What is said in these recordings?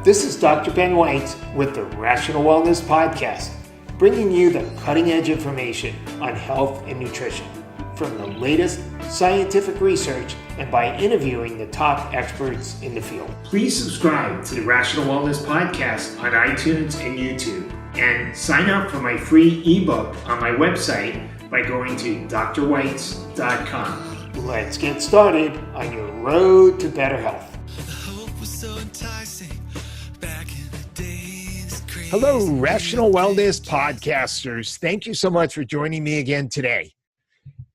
This is Dr. Ben Weitz with the Rational Wellness Podcast, bringing you the cutting edge information on health and nutrition from the latest scientific research and by interviewing the top experts in the field. Please subscribe to the Rational Wellness Podcast on iTunes and YouTube, and sign up for my free ebook on my website by going to drweitz.com. Let's get started on your road to better health. Hello, Rational Wellness Podcasters. Thank you so much for joining me again today.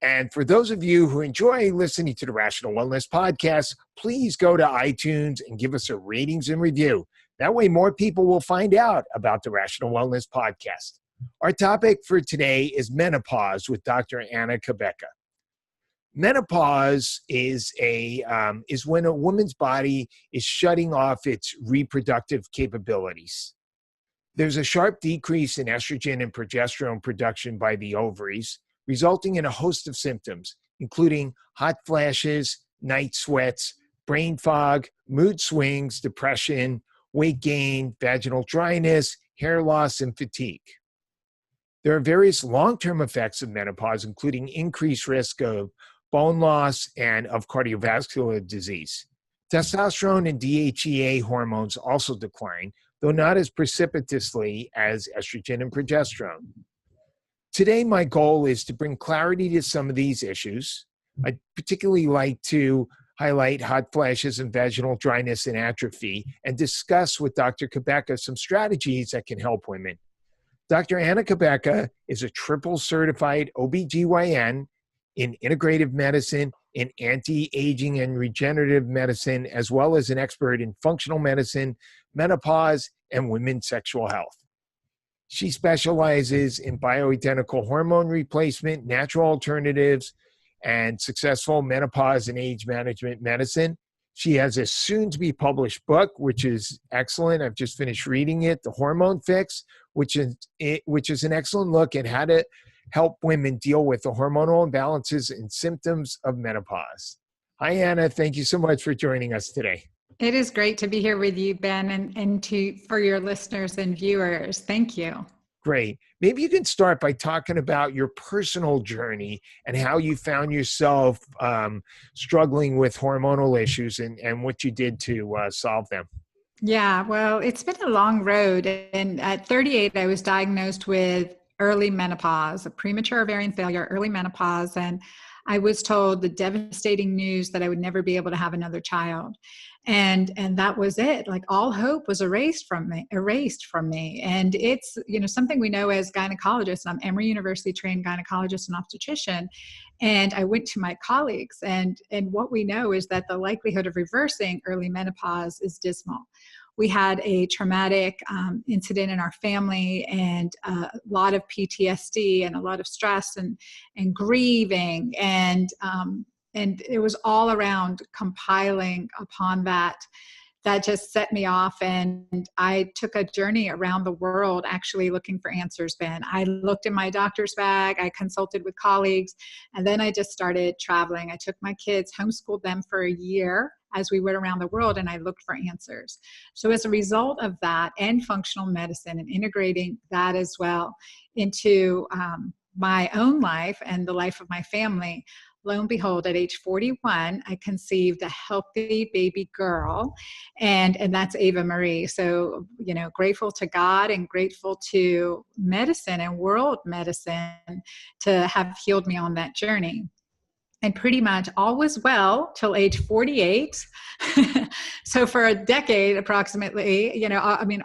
And for those of you who enjoy listening to the Rational Wellness Podcast, please go to iTunes and give us a ratings and review. That way more people will find out about the Rational Wellness Podcast. Our topic for today is menopause with Dr. Anna Cabeca. Menopause is when a woman's body is shutting off its reproductive capabilities. There's a sharp decrease in estrogen and progesterone production by the ovaries, resulting in a host of symptoms, including hot flashes, night sweats, brain fog, mood swings, depression, weight gain, vaginal dryness, hair loss, and fatigue. There are various long-term effects of menopause, including increased risk of bone loss and of cardiovascular disease. Testosterone and DHEA hormones also decline, though not as precipitously as estrogen and progesterone. Today, my goal is to bring clarity to some of these issues. I'd particularly like to highlight hot flashes and vaginal dryness and atrophy and discuss with Dr. Cabeca some strategies that can help women. Dr. Anna Cabeca is a triple certified OBGYN in integrative medicine, in anti-aging and regenerative medicine, as well as an expert in functional medicine, menopause, and women's sexual health. She specializes in bioidentical hormone replacement, natural alternatives, and successful menopause and age management medicine. She has a soon-to-be-published book, which is excellent. I've just finished reading it, The Hormone Fix, which is an excellent look at how to help women deal with the hormonal imbalances and symptoms of menopause. Hi, Anna. Thank you so much for joining us today. It is great to be here with you, Ben, and for your listeners and viewers. Thank you. Great. Maybe you can start by talking about your personal journey and how you found yourself struggling with hormonal issues and what you did to solve them. Yeah, well, it's been a long road. And at 38, I was diagnosed with early menopause, a premature ovarian failure, early menopause. And I was told the devastating news that I would never be able to have another child. And that was it. Like all hope was erased from me. And it's, something we know as gynecologists. I'm Emory University trained gynecologist and obstetrician. And I went to my colleagues and what we know is that the likelihood of reversing early menopause is dismal. We had a traumatic incident in our family and a lot of PTSD and a lot of stress and grieving. And it was all around compiling upon that just set me off. And I took a journey around the world actually looking for answers, Ben. I looked in my doctor's bag, I consulted with colleagues, and then I just started traveling. I took my kids, homeschooled them for a year as we went around the world, and I looked for answers. So as a result of that and functional medicine and integrating that as well into my own life and the life of my family, lo and behold, at age 41, I conceived a healthy baby girl, and that's Ava Marie. So, grateful to God and grateful to medicine and world medicine to have healed me on that journey. And pretty much all was well till age 48. So for a decade, approximately,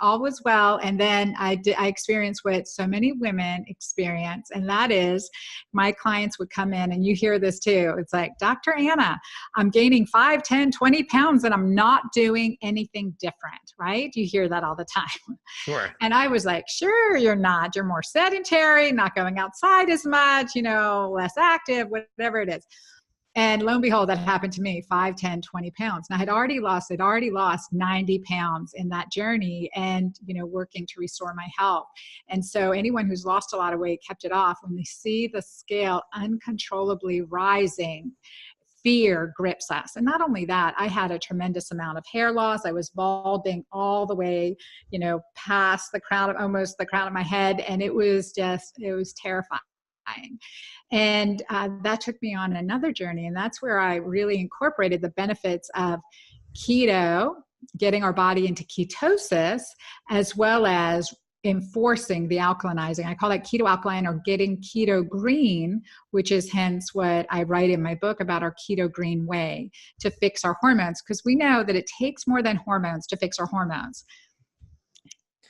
all was well. And then I experienced what so many women experience. And that is my clients would come in, and you hear this too. It's like, Dr. Anna, I'm gaining 5, 10, 20 pounds and I'm not doing anything different, right? You hear that all the time. Sure. And I was like, sure, you're not. You're more sedentary, not going outside as much, less active, whatever it is. And lo and behold, that happened to me, 5, 10, 20 pounds. And I'd already lost 90 pounds in that journey and, working to restore my health. And so anyone who's lost a lot of weight, kept it off, when they see the scale uncontrollably rising, fear grips us. And not only that, I had a tremendous amount of hair loss. I was balding all the way, past the crown of almost the crown of my head. And it was terrifying. And that took me on another journey. And that's where I really incorporated the benefits of keto, getting our body into ketosis, as well as enforcing the alkalinizing. I call that keto alkaline, or getting keto green, which is hence what I write in my book about our keto green way to fix our hormones, because we know that it takes more than hormones to fix our hormones.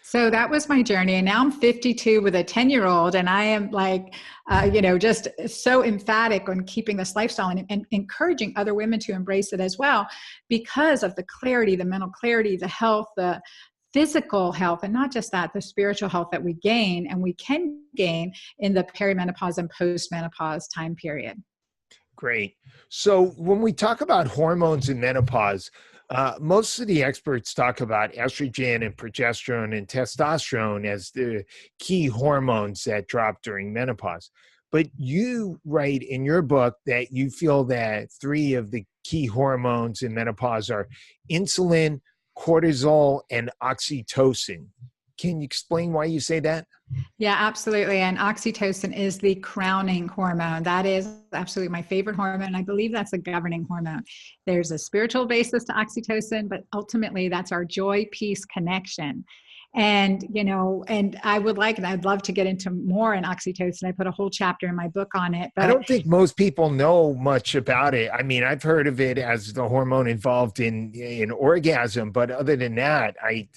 So that was my journey. And now I'm 52 with a 10-year-old, and I am like, just so emphatic on keeping this lifestyle and encouraging other women to embrace it as well, because of the clarity, the mental clarity, the health, the physical health, and not just that, the spiritual health that we gain and we can gain in the perimenopause and postmenopause time period. Great. So when we talk about hormones in menopause, most of the experts talk about estrogen and progesterone and testosterone as the key hormones that drop during menopause. But you write in your book that you feel that 3 of the key hormones in menopause are insulin, cortisol, and oxytocin. Can you explain why you say that? Yeah, absolutely. And oxytocin is the crowning hormone. That is absolutely my favorite hormone. I believe that's a governing hormone. There's a spiritual basis to oxytocin, but ultimately that's our joy, peace, connection. And, and I'd love to get into more in oxytocin. I put a whole chapter in my book on it. But I don't think most people know much about it. I mean, I've heard of it as the hormone involved in orgasm, but other than that, I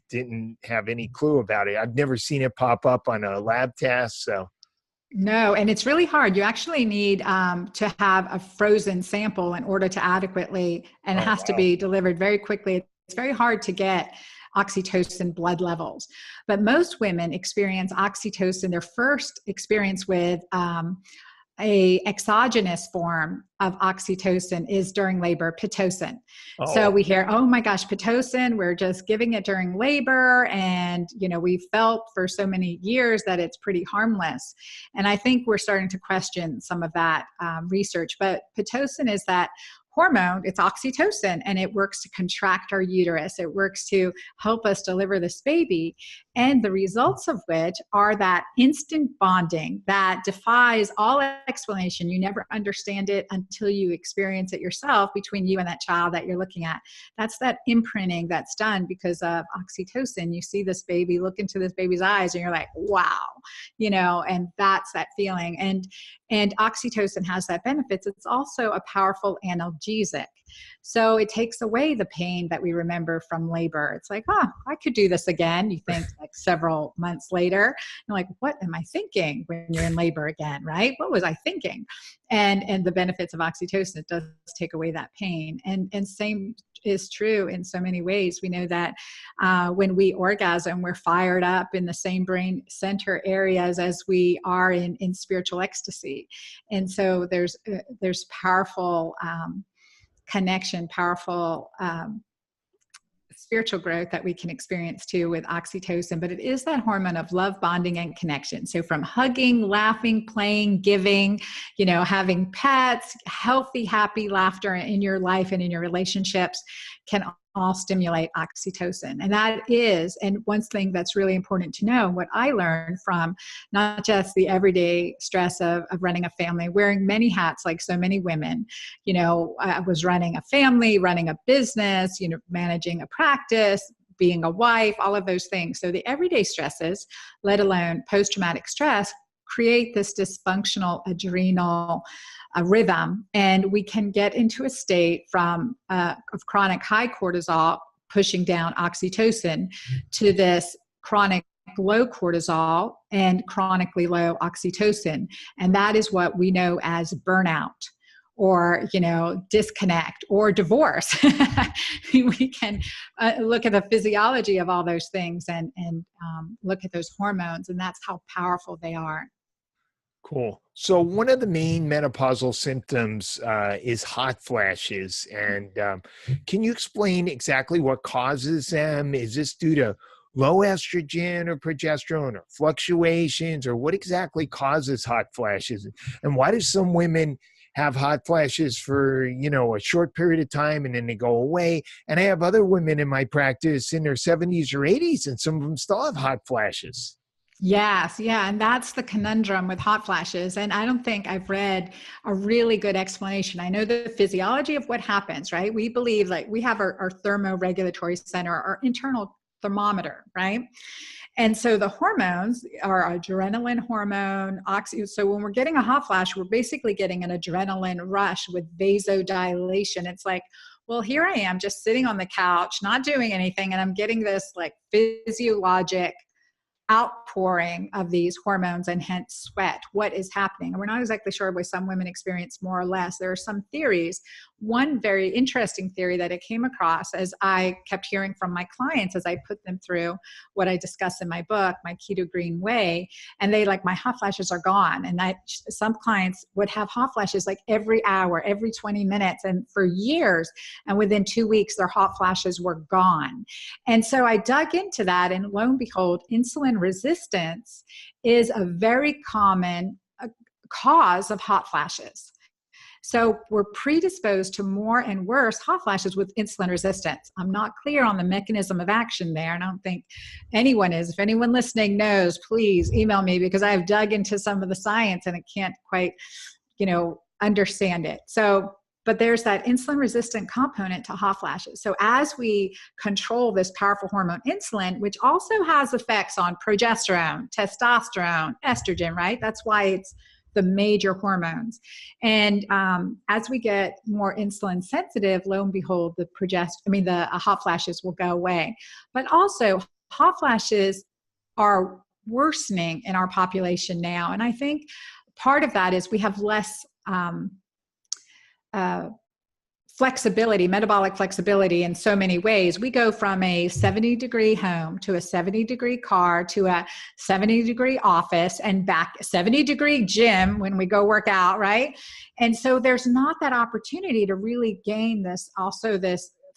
didn't have any clue about it. I've never seen it pop up on a lab test. So. No, and it's really hard. You actually need to have a frozen sample in order to adequately, and it has to be delivered very quickly. It's very hard to get oxytocin blood levels, but most women experience oxytocin, their first experience with a exogenous form of oxytocin is during labor, Pitocin. So we hear, oh my gosh, Pitocin, we're just giving it during labor. And, we felt for so many years that it's pretty harmless. And I think we're starting to question some of that research, but Pitocin is that hormone, it's oxytocin, and it works to contract our uterus. It works to help us deliver this baby. And the results of which are that instant bonding that defies all explanation. You never understand it until you experience it yourself between you and that child that you're looking at. That's that imprinting that's done because of oxytocin. You see this baby, look into this baby's eyes, and you're like, wow, and that's that feeling. And oxytocin has that benefits. It's also a powerful analgesic. So it takes away the pain that we remember from labor. It's like, I could do this again. You think like several months later, you're like, what am I thinking when you're in labor again, right? What was I thinking? And the benefits of oxytocin, it does take away that pain. And same is true in so many ways. We know that when we orgasm, we're fired up in the same brain center areas as we are in spiritual ecstasy. And so there's powerful connection, powerful spiritual growth that we can experience too with oxytocin, but it is that hormone of love, bonding, and connection. So from hugging, laughing, playing, giving, having pets, healthy, happy laughter in your life and in your relationships can all stimulate oxytocin. And that is, and one thing that's really important to know, what I learned from not just the everyday stress of running a family, wearing many hats like so many women, I was running a family, running a business, managing a practice, being a wife, all of those things. So the everyday stresses, let alone post-traumatic stress, create this dysfunctional adrenal rhythm, and we can get into a state of chronic high cortisol pushing down oxytocin to this chronic low cortisol and chronically low oxytocin. And that is what we know as burnout, or, disconnect, or divorce. We can look at the physiology of all those things and look at those hormones, and that's how powerful they are. Cool. So one of the main menopausal symptoms is hot flashes. And can you explain exactly what causes them? Is this due to low estrogen or progesterone or fluctuations, or what exactly causes hot flashes? And why do some women have hot flashes for, a short period of time and then they go away. And I have other women in my practice in their 70s or 80s, and some of them still have hot flashes. Yes, yeah, and that's the conundrum with hot flashes. And I don't think I've read a really good explanation. I know the physiology of what happens, right? We believe like we have our thermoregulatory center, our internal thermometer, right? And so the hormones are adrenaline hormone, So when we're getting a hot flash, we're basically getting an adrenaline rush with vasodilation. It's like, well, here I am just sitting on the couch, not doing anything, and I'm getting this like physiologic outpouring of these hormones and hence sweat. What is happening? And we're not exactly sure why some women experience more or less. There are some theories. One very interesting theory that I came across as I kept hearing from my clients as I put them through what I discuss in my book, My Keto Green Way, and they like, my hot flashes are gone. And some clients would have hot flashes like every hour, every 20 minutes, and for years. And within 2 weeks, their hot flashes were gone. And so I dug into that, and lo and behold, insulin resistance is a very common cause of hot flashes. So we're predisposed to more and worse hot flashes with insulin resistance. I'm not clear on the mechanism of action there, and I don't think anyone is. If anyone listening knows, please email me, because I've dug into some of the science and I can't quite, understand it. But there's that insulin resistant component to hot flashes. So as we control this powerful hormone insulin, which also has effects on progesterone, testosterone, estrogen, right? That's why it's the major hormones. And as we get more insulin sensitive, lo and behold, the hot flashes will go away. But also hot flashes are worsening in our population now. And I think part of that is we have less flexibility, metabolic flexibility in so many ways. We go from a 70-degree home to a 70-degree car to a 70-degree office and back, 70-degree gym when we go work out, right? And so there's not that opportunity to really gain this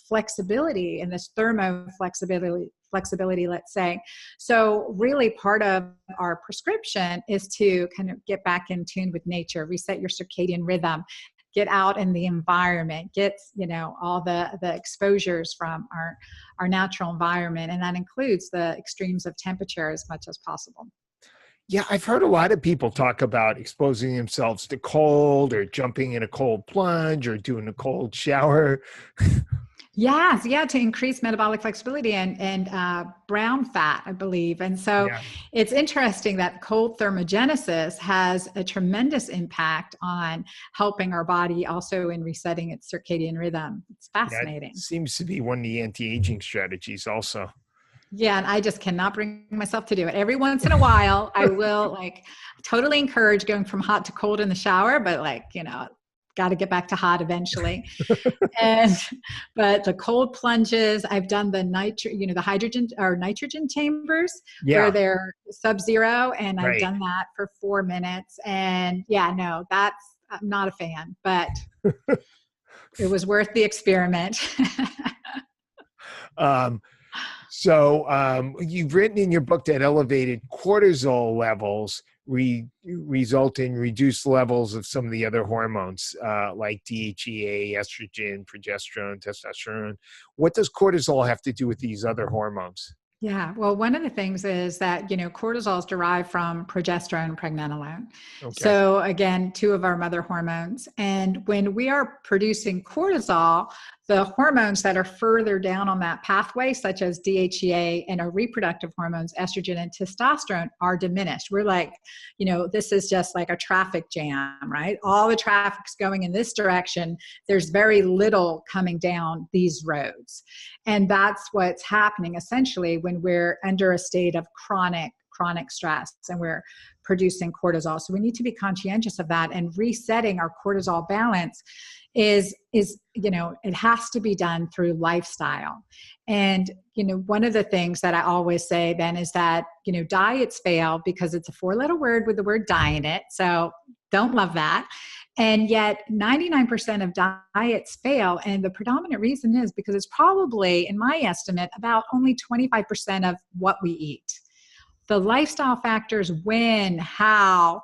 flexibility and this flexibility, let's say. So really part of our prescription is to kind of get back in tune with nature, reset your circadian rhythm, get out in the environment, get, all the exposures from our natural environment. And that includes the extremes of temperature as much as possible. Yeah, I've heard a lot of people talk about exposing themselves to cold or jumping in a cold plunge or doing a cold shower. Yes, yeah, to increase metabolic flexibility and brown fat, I believe. And so It's interesting that cold thermogenesis has a tremendous impact on helping our body also in resetting its circadian rhythm. It's fascinating. That seems to be one of the anti-aging strategies also. Yeah, and I just cannot bring myself to do it. Every once in a while, I will totally encourage going from hot to cold in the shower, but got to get back to hot eventually. But the cold plunges, I've done the the hydrogen or nitrogen chambers where they're sub-zero, and I've done that for 4 minutes. And I'm not a fan, but it was worth the experiment. So you've written in your book that elevated cortisol levels result in reduced levels of some of the other hormones like DHEA, estrogen, progesterone, testosterone. What does cortisol have to do with these other hormones? Yeah, well, one of the things is that, cortisol is derived from progesterone and pregnenolone. Okay. So again, two of our mother hormones. And when we are producing cortisol, the hormones that are further down on that pathway, such as DHEA and our reproductive hormones, estrogen and testosterone, are diminished. We're like, this is just like a traffic jam, right? All the traffic's going in this direction. There's very little coming down these roads. And that's what's happening essentially when we're under a state of chronic stress and we're producing cortisol. So we need to be conscientious of that, and resetting our cortisol balance is it has to be done through lifestyle. And one of the things that I always say then is that diets fail because it's a 4-letter word with the word die in it, so don't love that. And yet 99% of diets fail, and the predominant reason is because it's probably, in my estimate, about only 25% of what we eat. The lifestyle factors, when, how,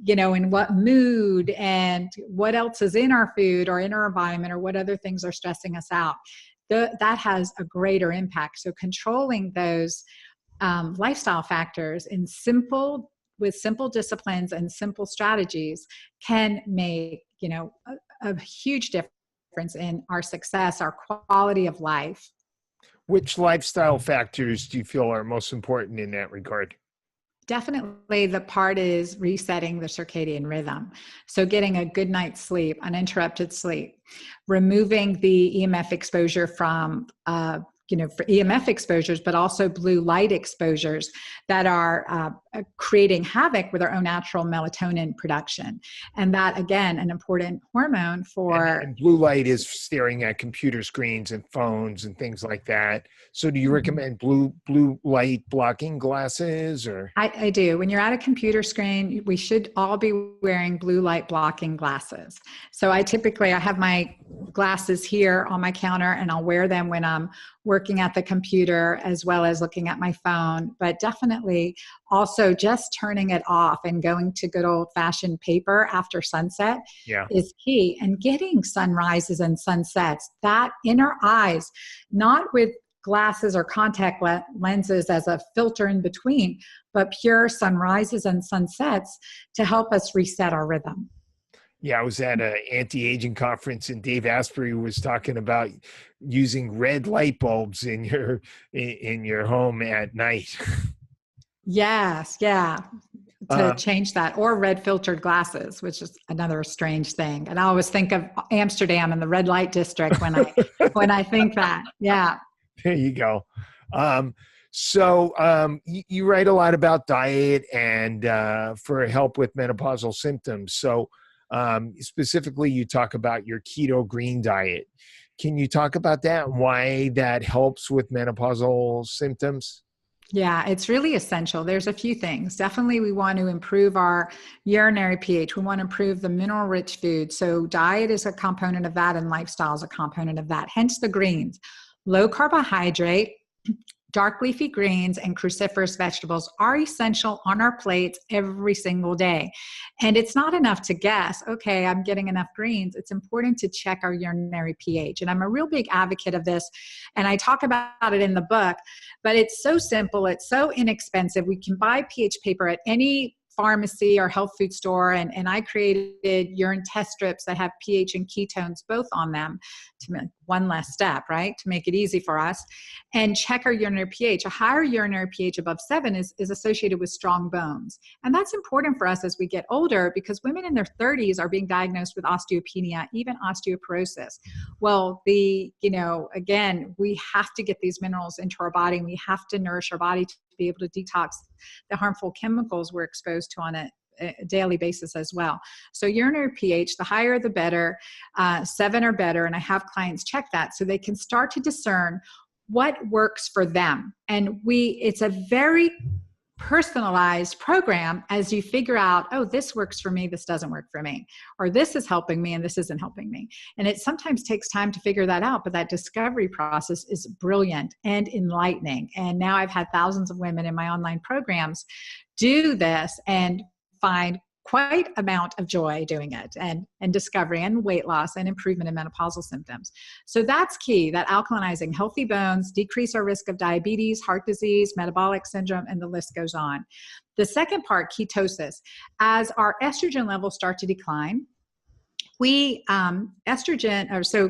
in what mood and what else is in our food or in our environment or what other things are stressing us out. That has a greater impact. So controlling those lifestyle factors with simple disciplines and simple strategies can make, a huge difference in our success, our quality of life. Which lifestyle factors do you feel are most important in that regard? Definitely the part is resetting the circadian rhythm. So getting a good night's sleep, uninterrupted sleep, removing the EMF exposure from, for EMF exposures, but also blue light exposures that are creating havoc with our own natural melatonin production. And that, again, an important hormone for... And blue light is staring at computer screens and phones and things like that. So do you recommend blue light blocking glasses or? I do. When you're at a computer screen, we should all be wearing blue light blocking glasses. So I have my glasses here on my counter, and I'll wear them when I'm working at the computer as well as looking at my phone. But definitely also just turning it off and going to good old fashioned paper after sunset is key. And getting sunrises and sunsets that in our eyes, not with glasses or contact lenses as a filter in between, but pure sunrises and sunsets to help us reset our rhythm. Yeah, I was at an anti-aging conference and Dave Asprey was talking about using red light bulbs in your home at night. Yes, yeah. To change that, or red filtered glasses, which is another strange thing. And I always think of Amsterdam and the red light district when I think that. Yeah. There you go. So you write a lot about diet and for help with menopausal symptoms. So specifically, you talk about your keto green diet. Can you talk about that and why that helps with menopausal symptoms? Yeah, it's really essential. There's a few things. Definitely, we want to improve our urinary pH. We want to improve the mineral-rich food. So diet is a component of that, and lifestyle is a component of that. Hence the greens. Low carbohydrate, dark leafy greens, and cruciferous vegetables are essential on our plates every single day. And it's not enough to guess, okay, I'm getting enough greens. It's important to check our urinary pH. And I'm a real big advocate of this. And I talk about it in the book, but it's so simple. It's so inexpensive. We can buy pH paper at any pharmacy or health food store. And I created urine test strips that have pH and ketones both on them to make one less step, right? To make it easy for us. And check our urinary pH. A higher urinary pH above 7 is associated with strong bones. And that's important for us as we get older because women in their 30s are being diagnosed with osteopenia, even osteoporosis. Well, again, we have to get these minerals into our body and we have to nourish our body to be able to detox the harmful chemicals we're exposed to on a daily basis as well. So urinary pH, the higher the better, 7 or better. And I have clients check that so they can start to discern what works for them. And it's a very personalized program as you figure out, oh, this works for me, this doesn't work for me, or this is helping me and this isn't helping me. And it sometimes takes time to figure that out, but that discovery process is brilliant and enlightening. And now I've had thousands of women in my online programs do this and find quite amount of joy doing it and discovery and weight loss and improvement in menopausal symptoms. So that's key, that alkalinizing healthy bones, decrease our risk of diabetes, heart disease, metabolic syndrome, and the list goes on. The second part, ketosis. As our estrogen levels start to decline, so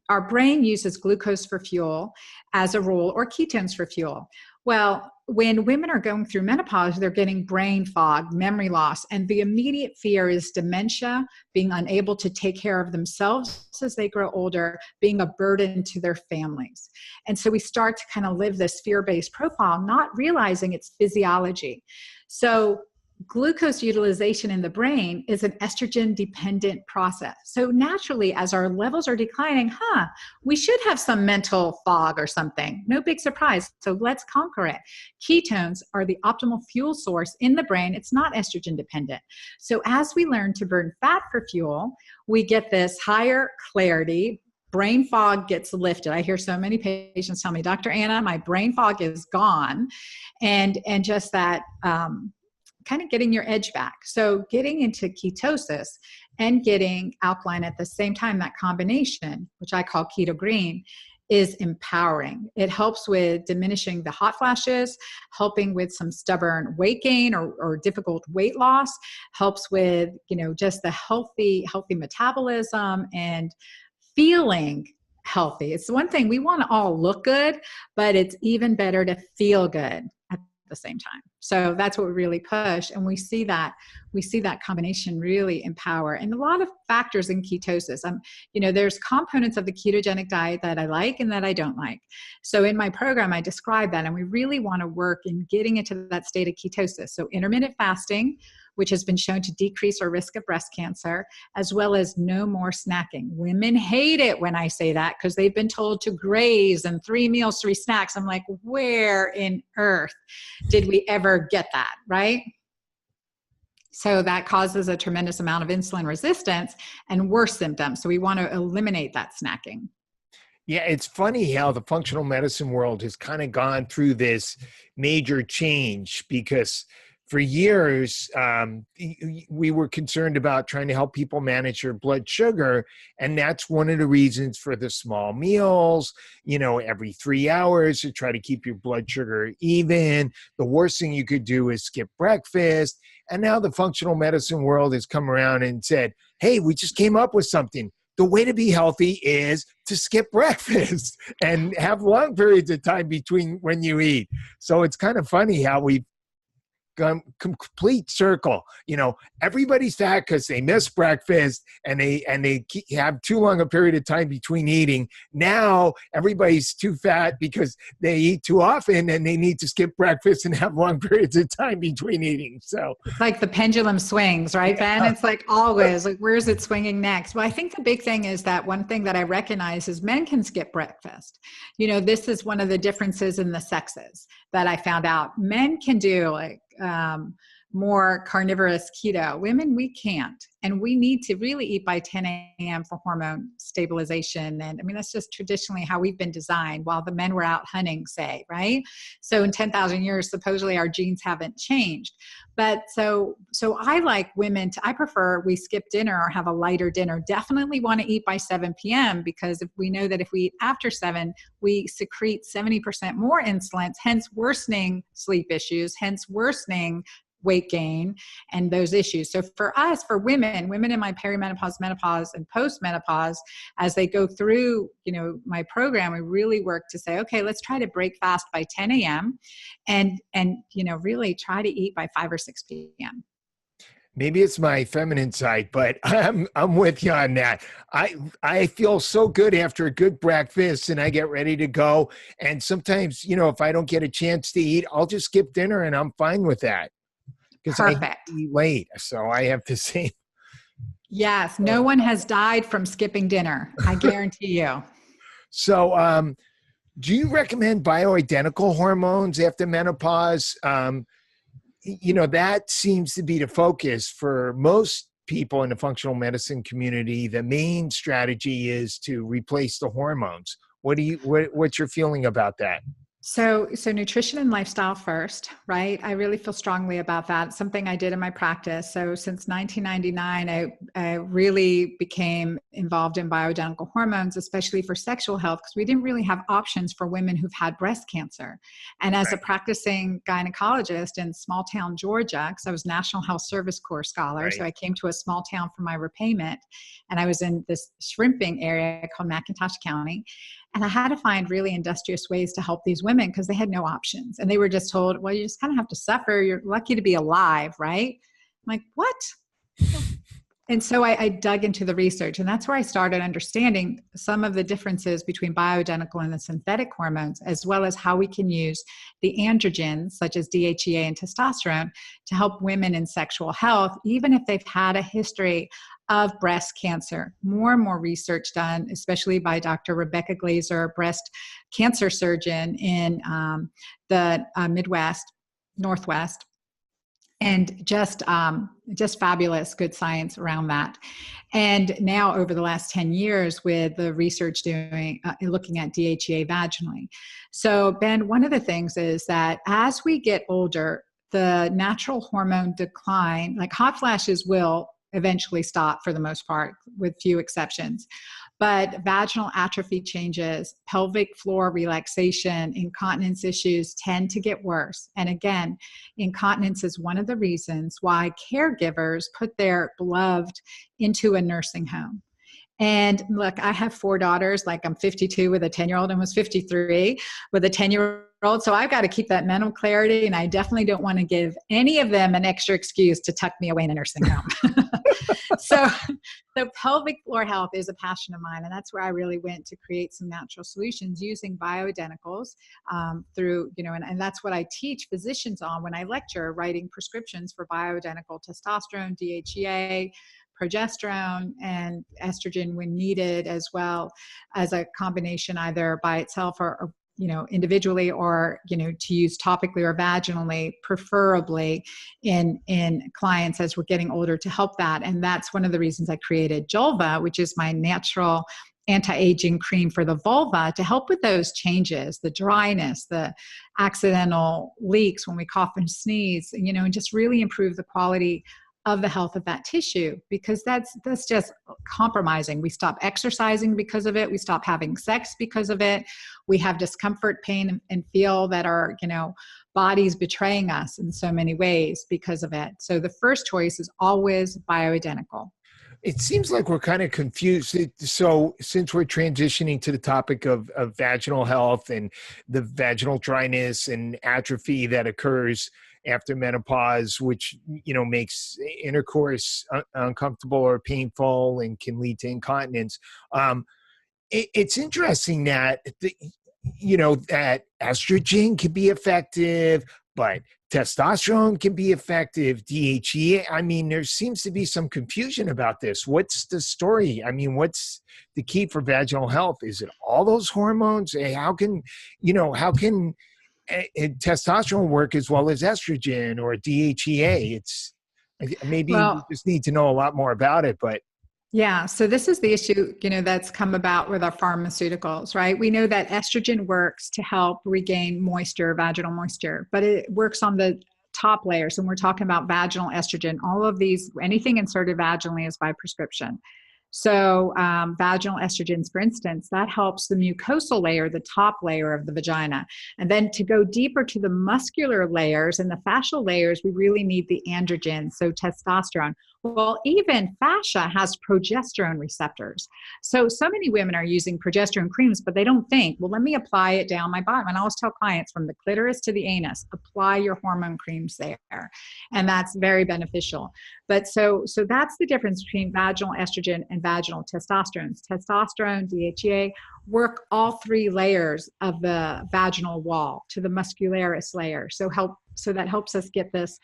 our brain uses glucose for fuel as a rule, or ketones for fuel. Well, when women are going through menopause, they're getting brain fog, memory loss, and the immediate fear is dementia, being unable to take care of themselves as they grow older, being a burden to their families. And so we start to kind of live this fear-based profile, not realizing it's physiology. So glucose utilization in the brain is an estrogen-dependent process. So naturally, as our levels are declining, we should have some mental fog or something. No big surprise. So let's conquer it. Ketones are the optimal fuel source in the brain. It's not estrogen-dependent. So as we learn to burn fat for fuel, we get this higher clarity. Brain fog gets lifted. I hear so many patients tell me, Dr. Anna, my brain fog is gone. And just that kind of getting your edge back. So getting into ketosis and getting alkaline at the same time, that combination, which I call keto green, is empowering. It helps with diminishing the hot flashes, helping with some stubborn weight gain or difficult weight loss, helps with, just the healthy metabolism and feeling healthy. It's one thing, we want to all look good, but it's even better to feel good at the same time. So that's what we really push. And we see that combination really empower, and a lot of factors in ketosis. There's components of the ketogenic diet that I like and that I don't like. So in my program, I describe that, and we really want to work in getting into that state of ketosis. So intermittent fasting, which has been shown to decrease our risk of breast cancer, as well as no more snacking. Women hate it when I say that because they've been told to graze and 3 meals, 3 snacks. I'm like, where in earth did we ever get that, right? So that causes a tremendous amount of insulin resistance and worse symptoms. So we want to eliminate that snacking. Yeah, it's funny how the functional medicine world has kind of gone through this major change, because for years, we were concerned about trying to help people manage their blood sugar. And that's one of the reasons for the small meals, every 3 hours to try to keep your blood sugar even. The worst thing you could do is skip breakfast. And now the functional medicine world has come around and said, hey, we just came up with something. The way to be healthy is to skip breakfast and have long periods of time between when you eat. So it's kind of funny how we've complete circle. Everybody's fat because they miss breakfast and they have too long a period of time between eating. Now everybody's too fat because they eat too often and they need to skip breakfast and have long periods of time between eating. So it's like the pendulum swings, right, Ben? It's like always, like, where's it swinging next? Well, I think the big thing is that one thing that I recognize is men can skip breakfast. This is one of the differences in the sexes that I found out. Men can do more carnivorous keto. Women, we can't. And we need to really eat by 10 a.m. for hormone stabilization. And that's just traditionally how we've been designed while the men were out hunting, say, right? So in 10,000 years, supposedly our genes haven't changed. But so I like women I prefer we skip dinner or have a lighter dinner. Definitely want to eat by 7 p.m. because if we know that if we eat after 7, we secrete 70% more insulin, hence worsening sleep issues, hence worsening weight gain and those issues. So for us, for women in my perimenopause, menopause, and postmenopause, as they go through, my program, we really work to say, okay, let's try to break fast by 10 a.m. and really try to eat by 5 or 6 p.m. Maybe it's my feminine side, but I'm with you on that. I feel so good after a good breakfast and I get ready to go. And sometimes, if I don't get a chance to eat, I'll just skip dinner and I'm fine with that. Because I eat late, so I have to say. Yes, no one has died from skipping dinner. I guarantee you. So, do you recommend bioidentical hormones after menopause? That seems to be the focus for most people in the functional medicine community. The main strategy is to replace the hormones. What's your feeling about that? So nutrition and lifestyle first, right? I really feel strongly about that. It's something I did in my practice. So since 1999, I really became involved in bioidentical hormones, especially for sexual health, because we didn't really have options for women who've had breast cancer. And as a practicing gynecologist in small town Georgia, because I was National Health Service Corps scholar, so I came to a small town for my repayment, and I was in this shrimping area called McIntosh County. And I had to find really industrious ways to help these women because they had no options. And they were just told, well, you just kind of have to suffer. You're lucky to be alive, right? I'm like, what? And so I dug into the research, and that's where I started understanding some of the differences between bioidentical and the synthetic hormones, as well as how we can use the androgens, such as DHEA and testosterone, to help women in sexual health, even if they've had a history of breast cancer. More and more research done, especially by Dr. Rebecca Glazer, a breast cancer surgeon in the Midwest, Northwest. And just fabulous, good science around that. And now over the last 10 years with the research looking at DHEA vaginally. So Ben, one of the things is that as we get older, the natural hormone decline, like hot flashes will eventually stop for the most part, with few exceptions. But vaginal atrophy changes, pelvic floor relaxation, incontinence issues tend to get worse. And again, incontinence is one of the reasons why caregivers put their beloved into a nursing home. And look, I have 4 daughters, like I'm 52 with a 10-year-old and was 53 with a 10-year-old. So I've got to keep that mental clarity. And I definitely don't want to give any of them an extra excuse to tuck me away in a nursing home. So pelvic floor health is a passion of mine. And that's where I really went to create some natural solutions using bioidenticals through, and that's what I teach physicians on when I lecture, writing prescriptions for bioidentical testosterone, DHEA, progesterone, and estrogen when needed, as well as a combination either by itself or individually, or to use topically or vaginally, preferably in clients as we're getting older, to help that. And that's one of the reasons I created Julva, which is my natural anti-aging cream for the vulva, to help with those changes, the dryness, the accidental leaks when we cough and sneeze, and just really improve the quality of the health of that tissue, because that's just compromising. We stop exercising because of it. We stop having sex because of it. We have discomfort, pain, and feel that our, body's betraying us in so many ways because of it. So the first choice is always bioidentical. It seems like we're kind of confused. So since we're transitioning to the topic of vaginal health and the vaginal dryness and atrophy that occurs after menopause, which, makes intercourse uncomfortable or painful and can lead to incontinence. It's interesting that, that estrogen can be effective, but testosterone can be effective, DHEA. I mean, there seems to be some confusion about this. What's the story? I mean, what's the key for vaginal health? Is it all those hormones? How can testosterone work as well as estrogen or DHEA? It's maybe we just need to know a lot more about it, but. Yeah. So this is the issue, that's come about with our pharmaceuticals, right? We know that estrogen works to help regain moisture, vaginal moisture, but it works on the top layers. And we're talking about vaginal estrogen. All of these, anything inserted vaginally is by prescription. So vaginal estrogens, for instance, that helps the mucosal layer, the top layer of the vagina. And then to go deeper to the muscular layers and the fascial layers, we really need the androgens, so testosterone. Well, even fascia has progesterone receptors. So many women are using progesterone creams, but they don't think, well, let me apply it down my body. And I always tell clients, from the clitoris to the anus, apply your hormone creams there. And that's very beneficial. But so that's the difference between vaginal estrogen and vaginal testosterone. Testosterone, DHEA, work all 3 layers of the vaginal wall to the muscularis layer. So that helps us get this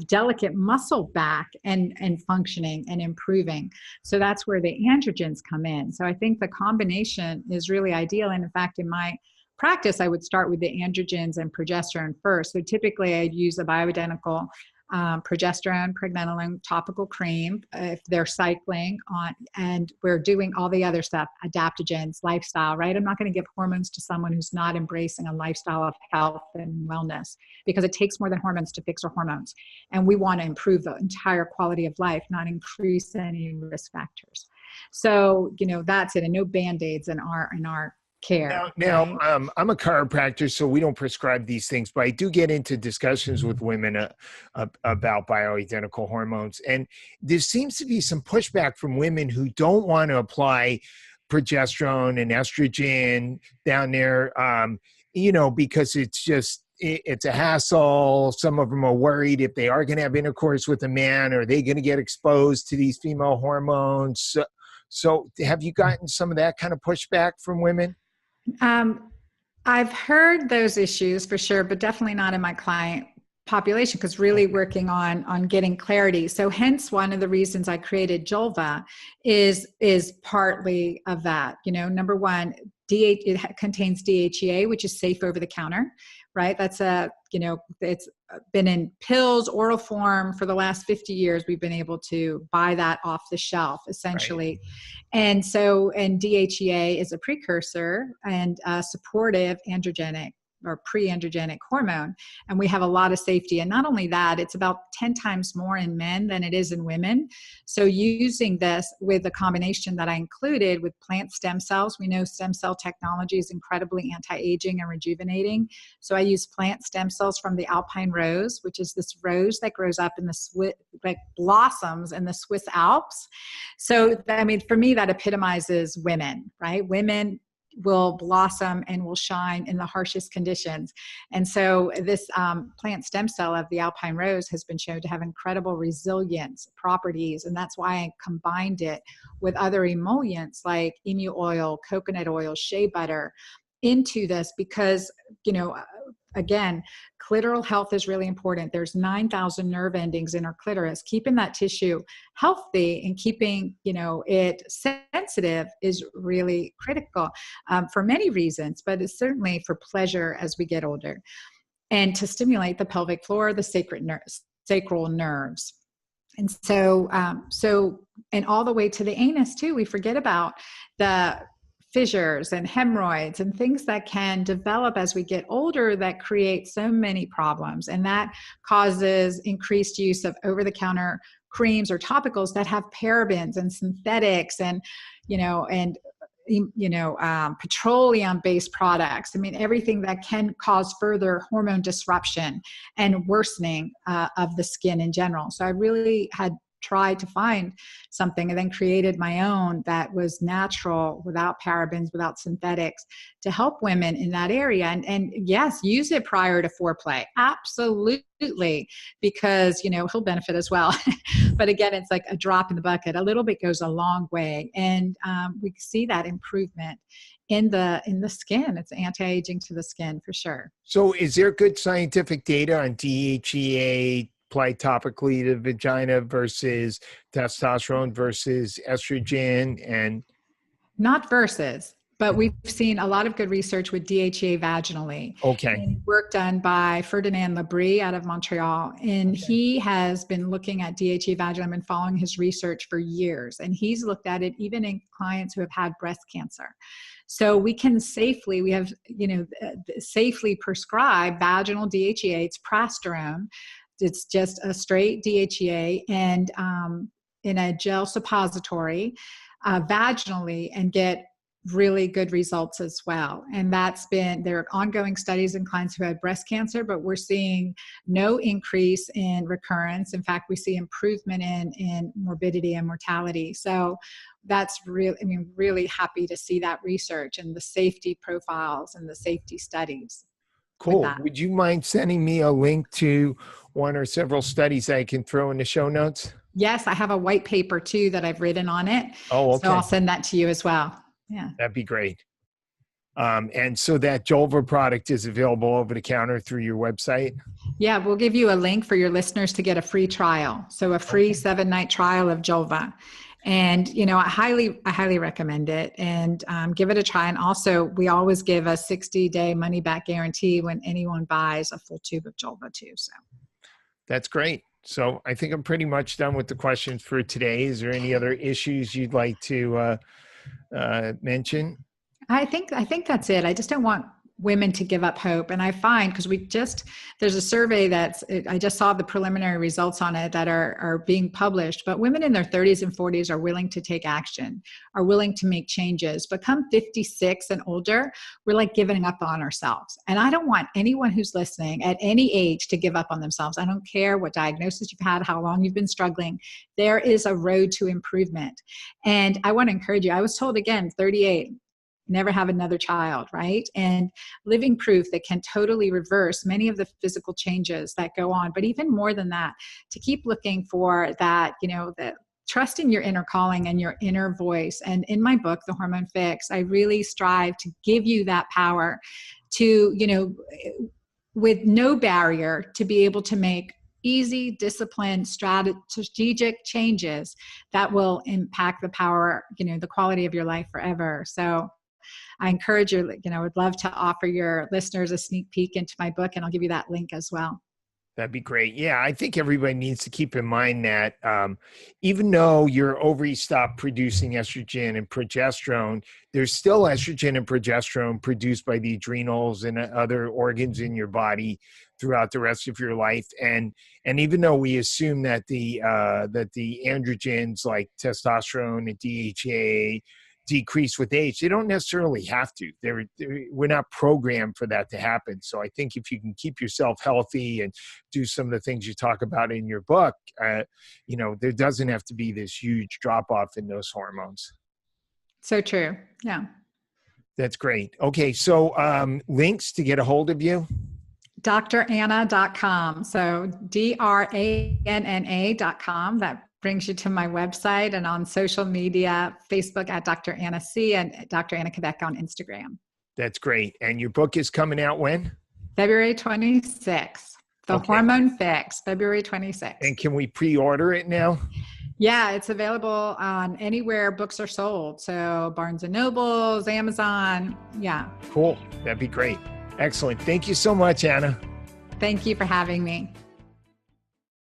delicate muscle back and functioning and improving. So that's where the androgens come in. So I think the combination is really ideal. And in fact, in my practice, I would start with the androgens and progesterone first. So typically I'd use a bioidentical progesterone, pregnenolone topical cream if they're cycling on, and we're doing all the other stuff, adaptogens, lifestyle, right? I'm not going to give hormones to someone who's not embracing a lifestyle of health and wellness, because it takes more than hormones to fix our hormones. And we want to improve the entire quality of life, not increase any risk factors. So, that's it. And no Band-Aids in our care. Now, right? I'm a chiropractor, so we don't prescribe these things, but I do get into discussions with women about bioidentical hormones. And there seems to be some pushback from women who don't want to apply progesterone and estrogen down there, because it's a hassle. Some of them are worried if they are going to have intercourse with a man, are they going to get exposed to these female hormones? So have you gotten some of that kind of pushback from women? I've heard those issues for sure, but definitely not in my client population, because really working on getting clarity. So hence one of the reasons I created Julva is partly of that. Number one, it contains DHEA, which is safe over the counter, right? That's it's been in pills, oral form for the last 50 years. We've been able to buy that off the shelf, essentially. Right. And DHEA is a precursor and supportive androgenic or pre-androgenic hormone, and we have a lot of safety. And not only that, it's about 10 times more in men than it is in women. So using this with the combination that I included with plant stem cells, we know stem cell technology is incredibly anti-aging and rejuvenating. So I use plant stem cells from the Alpine rose, which is this rose that grows up in the like blossoms in the Swiss Alps. So, I mean, for me, that epitomizes women, right? Women will blossom and will shine in the harshest conditions. And so this plant stem cell of the Alpine rose has been shown to have incredible resilience properties. And that's why I combined it with other emollients like emu oil, coconut oil, shea butter into this because, you know, again, clitoral health is really important. There's 9,000 nerve endings in our clitoris. Keeping that tissue healthy and keeping, you know, it sensitive is really critical for many reasons, but it's certainly for pleasure as we get older. And to stimulate the pelvic floor, the sacral nerves. And so, and all the way to the anus too, we forget about the fissures and hemorrhoids and things that can develop as we get older that create so many problems. And that causes increased use of over-the-counter creams or topicals that have parabens and synthetics and, petroleum-based products. I mean, everything that can cause further hormone disruption and worsening of the skin in general. So I really had tried to find something and then created my own that was natural, without parabens, without synthetics, to help women in that area. And yes, use it prior to foreplay. Absolutely. Because, you know, he'll benefit as well. But again, it's like a drop in the bucket. A little bit goes a long way. And we see that improvement in the skin. It's anti-aging to the skin for sure. So is there good scientific data on DHEA applied topically to vagina versus testosterone versus estrogen? And not versus, but we've seen a lot of good research with DHEA vaginally. Okay. And work done by Ferdinand Labrie out of Montreal. And he has been looking at DHEA vaginally. I've been following his research for years. And he's looked at it even in clients who have had breast cancer. So we can safely, safely prescribe vaginal DHEA. It's prasterone. It's just a straight DHEA and in a gel suppository vaginally and get really good results as well. And there are ongoing studies in clients who had breast cancer, but we're seeing no increase in recurrence. In fact, we see improvement in morbidity and mortality. So that's really happy to see that research and the safety profiles and the safety studies. Cool. Would you mind sending me a link to one or several studies I can throw in the show notes? Yes, I have a white paper too that I've written on it. Oh, okay. So I'll send that to you as well. Yeah. That'd be great. And so that Jolva product is available over the counter through your website? Yeah, we'll give you a link for your listeners to get a free trial. So a free 7-night trial of Jolva. And, you know, I highly recommend it and give it a try. And also we always give a 60-day money back guarantee when anyone buys a full tube of Jolva too. So that's great. So I think I'm pretty much done with the questions for today. Is there any other issues you'd like to mention? I think that's it. I just don't want women to give up hope. And I find, because there's a survey I just saw the preliminary results on it that are being published, but women in their 30s and 40s are willing to take action, are willing to make changes. But come 56 and older, we're like giving up on ourselves. And I don't want anyone who's listening at any age to give up on themselves. I don't care what diagnosis you've had, how long you've been struggling. There is a road to improvement. And I want to encourage you. I was told again, 38, never have another child, right? And living proof that can totally reverse many of the physical changes that go on. But even more than that, to keep looking for that, that trust in your inner calling and your inner voice. And in my book, The Hormone Fix, I really strive to give you that power to, with no barrier, to be able to make easy, disciplined, strategic changes that will impact the power, the quality of your life forever. So I encourage you, would love to offer your listeners a sneak peek into my book, and I'll give you that link as well. That'd be great. Yeah, I think everybody needs to keep in mind that even though your ovaries stop producing estrogen and progesterone, there's still estrogen and progesterone produced by the adrenals and other organs in your body throughout the rest of your life. And even though we assume that the androgens like testosterone and DHEA decrease with age, they don't necessarily have to. We're not programmed for that to happen. So I think if you can keep yourself healthy and do some of the things you talk about in your book, there doesn't have to be this huge drop off in those hormones. So true. Yeah. That's great. Okay. So links to get a hold of you? Dranna.com. So DRANNA.com. That brings you to my website, and on social media, Facebook at Dr. Anna C and Dr. Anna Cabeca on Instagram. That's great. And your book is coming out when? February 26th. The Hormone Fix, February 26th. And can we pre-order it now? Yeah, it's available on anywhere books are sold. So Barnes & Nobles, Amazon. Yeah. Cool. That'd be great. Excellent. Thank you so much, Anna. Thank you for having me.